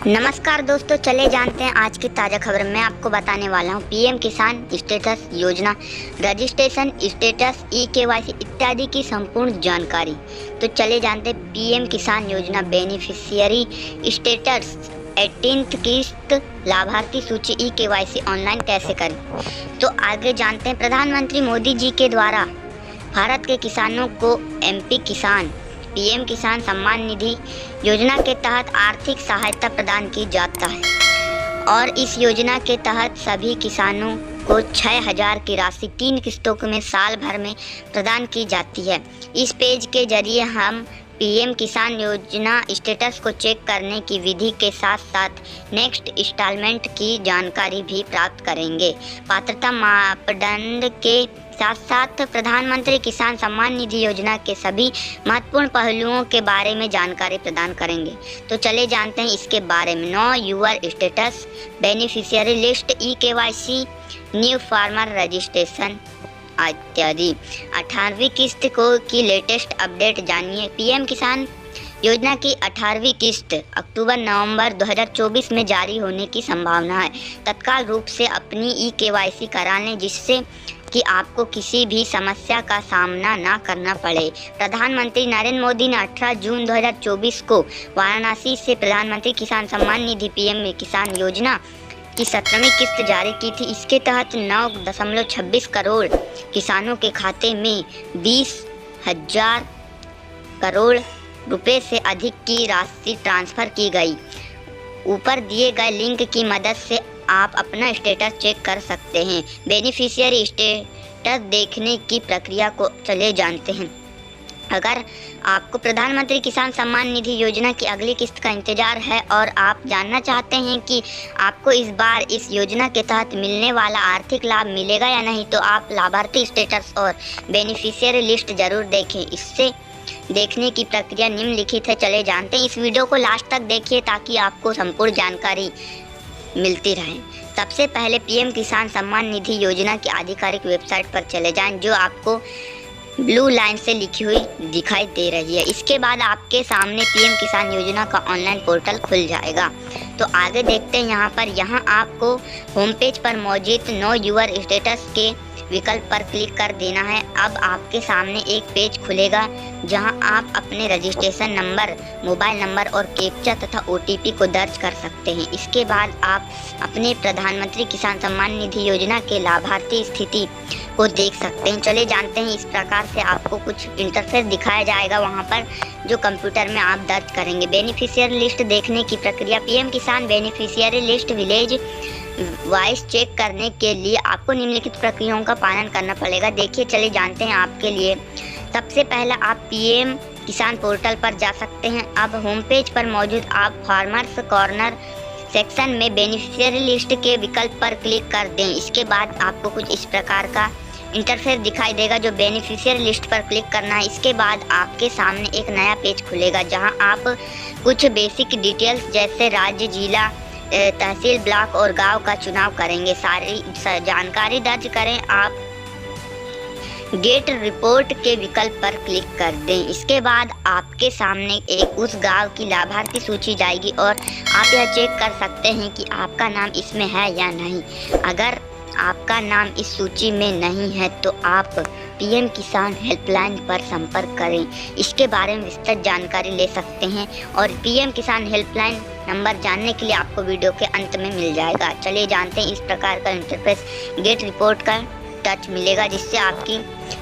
नमस्कार दोस्तों, चले जानते हैं आज की ताज़ा खबर। मैं आपको बताने वाला हूं पीएम किसान स्टेटस योजना, रजिस्ट्रेशन स्टेटस, ई-केवाईसी इत्यादि की संपूर्ण जानकारी। तो चले जानते हैं पीएम किसान योजना बेनिफिशियरी स्टेटस 18th किस्त लाभार्थी सूची ई-केवाईसी ऑनलाइन कैसे करें। तो आगे जानते हैं प्रधानमंत्री मोदी जी के द्वारा भारत के किसानों को एमपी किसान पीएम किसान सम्मान निधि योजना के तहत आर्थिक सहायता प्रदान की जाता है और इस योजना के तहत सभी किसानों को 6,000 की राशि 3 किस्तों में साल भर में प्रदान की जाती है। इस पेज के जरिए हम पीएम किसान योजना स्टेटस को चेक करने की विधि के साथ साथ नेक्स्ट इंस्टॉलमेंट की जानकारी भी प्राप्त करेंगे। पात्रता मापदंड के साथ साथ प्रधानमंत्री किसान सम्मान निधि योजना के सभी महत्वपूर्ण पहलुओं के बारे में जानकारी प्रदान करेंगे। तो चले जानते हैं इसके बारे में। Know your status, beneficiary list, eKYC, new farmer registration इत्यादि। 18वीं किस्त की लेटेस्ट अपडेट जानिए। पीएम किसान योजना की 18वीं किस्त अक्टूबर-नवंबर 2024 में जारी होने की संभावना है। तत्काल रूप से अपनी ई-केवाईसी करा लें जिससे कि आपको किसी भी समस्या का सामना ना करना पड़े। प्रधानमंत्री नरेंद्र मोदी ने 18 जून 2024 को वाराणसी से प्रधानमंत्री किसान सम्मान निधि पीएम किसान योजना की 17वीं किस्त जारी की थी। इसके तहत 9.26 करोड़ किसानों के खाते में 20,000 करोड़ रुपए से अधिक की राशि ट्रांसफ़र की गई। ऊपर दिए गए लिंक की मदद से आप अपना स्टेटस चेक कर सकते हैं। बेनिफिशियरी स्टेटस देखने की प्रक्रिया को चले जानते हैं। अगर आपको प्रधानमंत्री किसान सम्मान निधि योजना की अगली किस्त का इंतजार है और आप जानना चाहते हैं कि आपको इस बार इस योजना के तहत मिलने वाला आर्थिक लाभ मिलेगा या नहीं, तो आप लाभार्थी स्टेटस और बेनिफिशियरी लिस्ट जरूर देखें। इससे देखने की प्रक्रिया निम्नलिखित है, चले जानते हैं। इस वीडियो को लास्ट तक देखिए ताकि आपको संपूर्ण जानकारी मिलती रहे। सबसे पहले पीएम किसान सम्मान निधि योजना की आधिकारिक वेबसाइट पर चले जाएं जो आपको ब्लू लाइन से लिखी हुई दिखाई दे रही है। इसके बाद आपके सामने पीएम किसान योजना का ऑनलाइन पोर्टल खुल जाएगा। तो आगे देखते हैं यहाँ आपको होम पेज पर मौजूद नो यूर स्टेटस के विकल्प पर क्लिक कर देना है। अब आपके सामने एक पेज खुलेगा जहां आप अपने रजिस्ट्रेशन नंबर, मोबाइल नंबर और कैप्चा तथा ओटीपी को दर्ज कर सकते हैं। इसके बाद आप अपने प्रधानमंत्री किसान सम्मान निधि योजना के लाभार्थी स्थिति को देख सकते हैं। चले जानते हैं। इस प्रकार से आपको कुछ इंटरफेस दिखाया जाएगा वहां पर जो कंप्यूटर में आप दर्ज करेंगे। बेनिफिशियरी लिस्ट देखने की प्रक्रिया। PM Kisan beneficiary list village wise check करने के लिए आपको निम्नलिखित प्रक्रियाओं का पालन करना पड़ेगा। देखिए, चले जानते हैं आपके लिए। सबसे पहले आप पीएम किसान पोर्टल पर जा सकते हैं। अब होम पेज पर मौजूद आप फार्मर्स कॉर्नर सेक्शन में बेनिफिशियरी लिस्ट के विकल्प पर क्लिक कर दें। इसके बाद आपको कुछ इस प्रकार का इंटरफेस दिखाई देगा जो बेनिफिशियरी लिस्ट पर क्लिक करना है। इसके बाद आपके सामने एक नया पेज खुलेगा जहां आप कुछ बेसिक डिटेल्स जैसे राज्य, जिला, तहसील, ब्लॉक और गांव का चुनाव करेंगे। सारी जानकारी दर्ज करें। आप गेट रिपोर्ट के विकल्प पर क्लिक कर दें। इसके बाद आपके सामने एक उस गांव की लाभार्थी सूची जाएगी और आप यह चेक कर सकते हैं कि आपका नाम इसमें है या नहीं। अगर आपका नाम इस सूची में नहीं है तो आप पीएम किसान हेल्पलाइन पर संपर्क करें। इसके बारे में विस्तृत जानकारी ले सकते हैं और पीएम किसान हेल्पलाइन नंबर जानने के लिए आपको वीडियो के अंत में मिल जाएगा। चलिए जानते हैं। इस प्रकार का इंटरफेस गेट रिपोर्ट का टच मिलेगा जिससे आपकी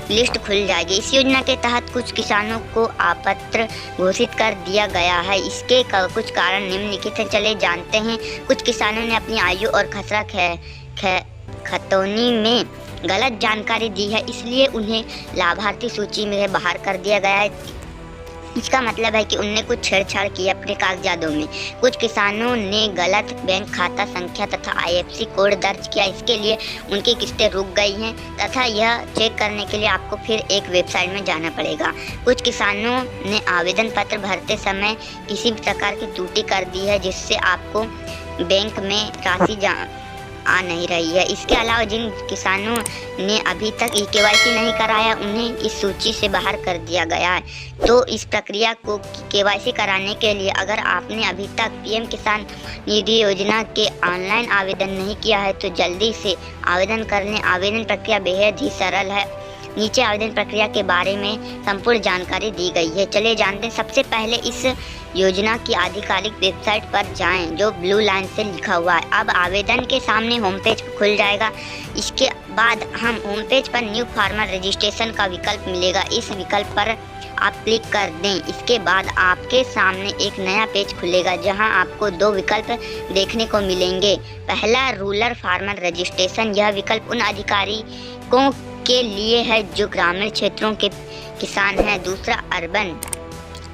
लिस्ट खुल जाएगी। इस योजना के तहत कुछ किसानों को अपात्र घोषित कर दिया गया है। इसके कुछ कारण निम्नलिखित हैं, चले जानते हैं। कुछ किसानों ने अपनी आयु और खसरा खतौनी में गलत जानकारी दी है, इसलिए उन्हें लाभार्थी सूची में बाहर कर दिया गया है। इसका मतलब है कि उनने कुछ छेड़छाड़ की अपने कागजातों में। कुछ किसानों ने गलत बैंक खाता संख्या तथा आईएफएससी कोड दर्ज किया। इसके लिए उनकी किस्तें रुक गई हैं तथा यह चेक करने के लिए आपको फिर एक वेबसाइट में जाना पड़ेगा। कुछ किसानों ने आवेदन पत्र भरते समय किसी भी प्रकार की त्रुटि कर दी है जिससे आपको बैंक में राशि आ नहीं रही है। इसके अलावा जिन किसानों ने अभी तक KYC नहीं कराया उन्हें इस सूची से बाहर कर दिया गया है। तो इस प्रक्रिया को KYC कराने के लिए अगर आपने अभी तक PM किसान निधि योजना के ऑनलाइन आवेदन नहीं किया है तो जल्दी से आवेदन कर लें। आवेदन प्रक्रिया बेहद ही सरल है। नीचे आवेदन प्रक्रिया के बारे में संपूर्ण जानकारी दी गई है। चलिए जानते हैं। सबसे पहले इस योजना की आधिकारिक वेबसाइट पर जाएं जो ब्लू लाइन से लिखा हुआ है। अब आवेदन के सामने होम पेज खुल जाएगा। इसके बाद हम होम पेज पर न्यू फार्मर रजिस्ट्रेशन का विकल्प मिलेगा। इस विकल्प पर आप क्लिक कर दें। इसके बाद आपके सामने एक नया पेज खुलेगा जहां आपको 2 विकल्प देखने को मिलेंगे। पहला रूरल फार्मर रजिस्ट्रेशन, यह विकल्प उन अधिकारियों के लिए है जो ग्रामीण क्षेत्रों के किसान हैं। दूसरा अर्बन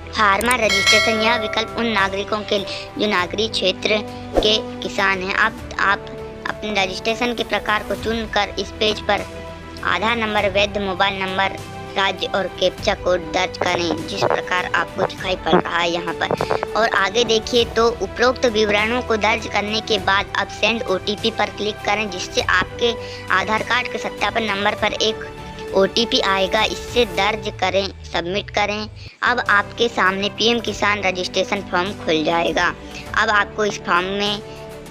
फार्मर रजिस्ट्रेशन, यह विकल्प उन नागरिकों के जो नागरिक क्षेत्र के किसान हैं। आप अपने रजिस्ट्रेशन के प्रकार को चुनकर इस पेज पर आधार नंबर, वैध मोबाइल नंबर, राज्य और कैप्चा कोड दर्ज करें जिस प्रकार आपको दिखाई पड़ रहा है यहाँ पर। और आगे देखिए तो उपरोक्त विवरणों को दर्ज करने के बाद अब सेंड OTP पर क्लिक करें जिससे आपके आधार कार्ड के सत्यापन नंबर पर एक OTP आएगा। इससे दर्ज करें, सबमिट करें। अब आपके सामने PM किसान रजिस्ट्रेशन फॉर्म खुल जाएगा। अब आपको इस फॉर्म में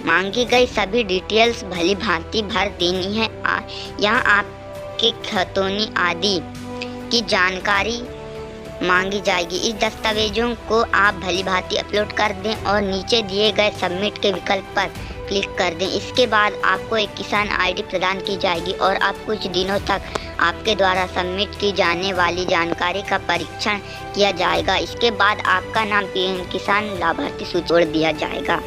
मांगी गई सभी डिटेल्स भली भांति भर देनी है। यहाँ आपके खतौनी आदि की जानकारी मांगी जाएगी। इस दस्तावेजों को आप भली भांति अपलोड कर दें और नीचे दिए गए सबमिट के विकल्प पर क्लिक कर दें। इसके बाद आपको एक किसान ID प्रदान की जाएगी और अब कुछ दिनों तक आपके द्वारा सबमिट की जाने वाली जानकारी का परीक्षण किया जाएगा। इसके बाद आपका नाम PM किसान लाभार्थी सूची जोड़ दिया जाएगा।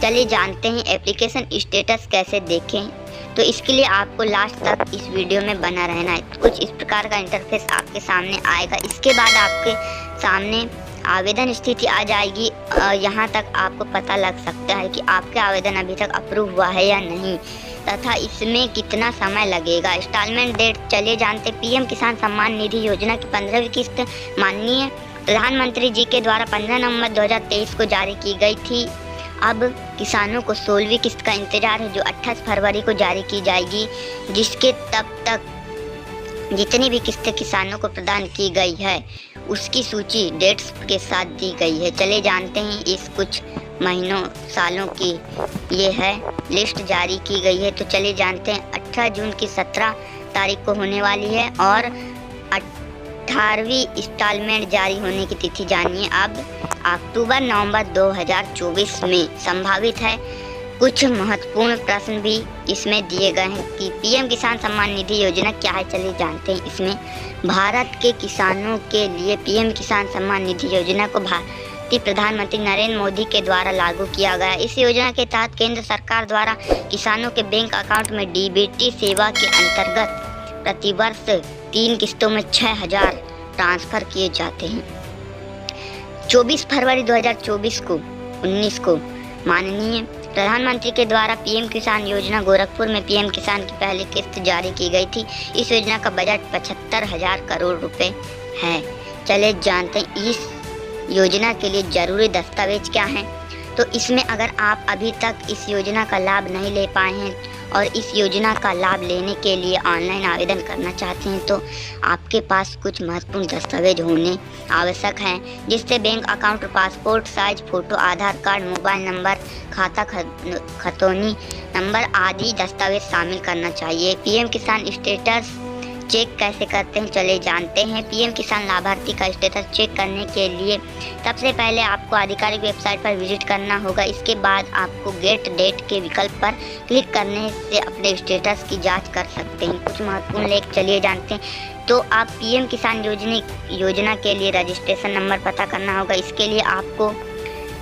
चलिए जानते हैं एप्लीकेशन स्टेटस कैसे देखें। तो इसके लिए आपको लास्ट तक इस वीडियो में बना रहना है। कुछ इस प्रकार का इंटरफेस आपके सामने आएगा। इसके बाद आपके सामने आवेदन स्थिति आ जाएगी। यहाँ तक आपको पता लग सकता है कि आपके आवेदन अभी तक अप्रूव हुआ है या नहीं तथा इसमें कितना समय लगेगा। इंस्टॉलमेंट डेट चलिए जानते। PM किसान सम्मान निधि योजना की 15वीं किस्त माननीय प्रधानमंत्री जी के द्वारा 15 नवंबर 2023 को जारी की गई थी। अब किसानों को 16वीं किस्त का इंतजार है जो 28 फरवरी को जारी की जाएगी, जिसके तब तक जितनी भी किस्तें किसानों को प्रदान की गई है उसकी सूची डेट्स के साथ दी गई है। चले जानते हैं इस कुछ महीनों सालों की ये है लिस्ट जारी की गई है। तो चले जानते हैं 18 जून की 17 तारीख को होने वाली है और 18वीं इंस्टॉलमेंट जारी होने की तिथि जानिए। अब अक्टूबर नवंबर 2024 में संभावित है। कुछ महत्वपूर्ण प्रश्न भी इसमें दिए गए हैं कि PM किसान सम्मान निधि योजना क्या है। चलिए जानते हैं। इसमें भारत के किसानों के लिए PM किसान सम्मान निधि योजना को भारतीय प्रधानमंत्री नरेंद्र मोदी के द्वारा लागू किया गया। इस योजना के तहत केंद्र सरकार द्वारा किसानों के बैंक अकाउंट में DBT सेवा के अंतर्गत प्रतिवर्ष 3 किस्तों में 6000 ट्रांसफर किए जाते हैं। 24 फरवरी 2024 को 19 को माननीय प्रधानमंत्री के द्वारा PM किसान योजना गोरखपुर में PM किसान की पहली किस्त जारी की गई थी। इस योजना का बजट 75,000 करोड़ रुपए है। चले जानते हैं इस योजना के लिए जरूरी दस्तावेज क्या हैं। तो इसमें अगर आप अभी तक इस योजना का लाभ नहीं ले पाए हैं और इस योजना का लाभ लेने के लिए ऑनलाइन आवेदन करना चाहते हैं तो आपके पास कुछ महत्वपूर्ण दस्तावेज होने आवश्यक हैं, जिससे bank account, passport size photo, Aadhaar card, mobile number, खाता खतौनी नंबर आदि दस्तावेज शामिल करना चाहिए। PM किसान स्टेटस चेक कैसे करते हैं चले जानते हैं। PM किसान लाभार्थी का स्टेटस चेक करने के लिए सबसे पहले आपको आधिकारिक वेबसाइट पर विजिट करना होगा। इसके बाद आपको गेट डेट के विकल्प पर क्लिक करने से अपने स्टेटस की जांच कर सकते हैं। कुछ महत्वपूर्ण लेख चलिए जानते हैं। तो आप PM किसान योजना के लिए रजिस्ट्रेशन नंबर पता करना होगा। इसके लिए आपको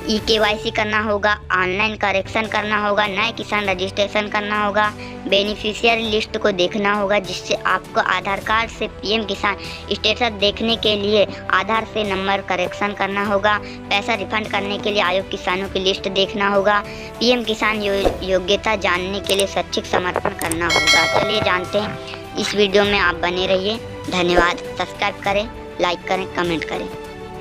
KYC करना होगा, ऑनलाइन करेक्शन करना होगा, नए किसान रजिस्ट्रेशन करना होगा, बेनिफिशियरी लिस्ट को देखना होगा जिससे आपको आधार कार्ड से PM किसान स्टेटस देखने के लिए आधार से नंबर करेक्शन करना होगा, पैसा रिफंड करने के लिए आयोग किसानों की लिस्ट देखना होगा, PM किसान योग्यता जानने के लिए शैक्षिक समर्पण करना होगा। चलिए जानते हैं। इस वीडियो में आप बने रहिए। धन्यवाद। सब्सक्राइब करें, लाइक करें, कमेंट करें।